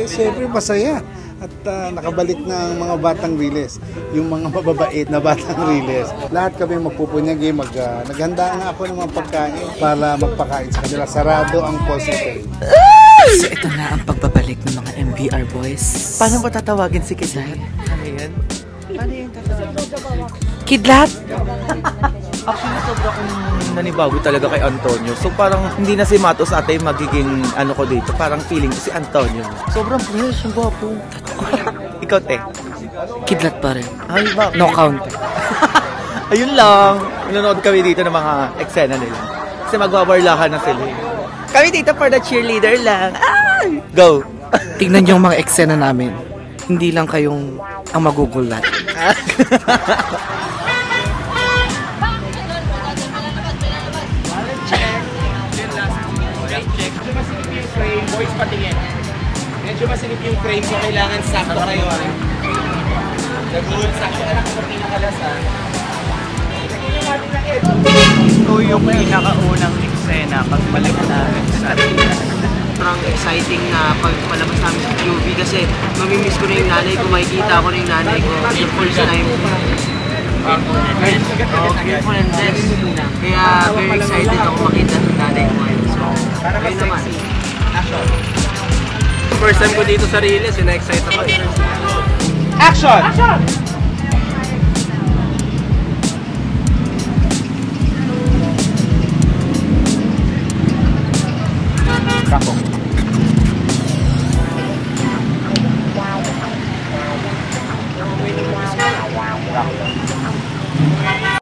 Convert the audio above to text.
Siyempre masaya at nakabalik na ang mga batang Riles, yung mga mababait na batang Riles. Lahat kami magpupunyagi, naghanda nga ako ng mga pagkain para magpakain sa kanila. Sarado ang Positive. So ito na ang pagbabalik ng mga MBR boys. Paano ba tatawagin si Kidlat? Ano yan? Paano yung tatawagin? Kidlat! Actually, sobra kong nanibago talaga kay Antonio. So parang hindi na si Matos ate magiging ano ko dito. Parang feeling ko si Antonio. Sobrang fresh, ang gwapo. Ikaw, te? Kidlat pa rin. Ay, ba? No count. Ayun lang. Nanonood kami dito ng mga eksena nila. Kasi magbabarlahan na sila. Kami dito for the cheerleader lang. Ay! Go! Tignan yung mga eksena namin. Hindi lang kayong ang magugulat. Medyo masilip yung frame, boys patingin. Medyo masilip yung frame, so kailangan sakto kayo. Nag-rule sakto ka lang kung pinakalasal. Ito yung pinakaunang eksena pagbalik namin sa sobrang exciting na pagpalabas namin sa QV kasi mamimiss ko na yung nanay ko, makikita ko na yung nanay ko the first time. Beautiful and blessed. Kaya very excited ako makita ng nanay ko ngayon. So, ayun naman. First time ko dito sa Riles, na-excite ako. Action!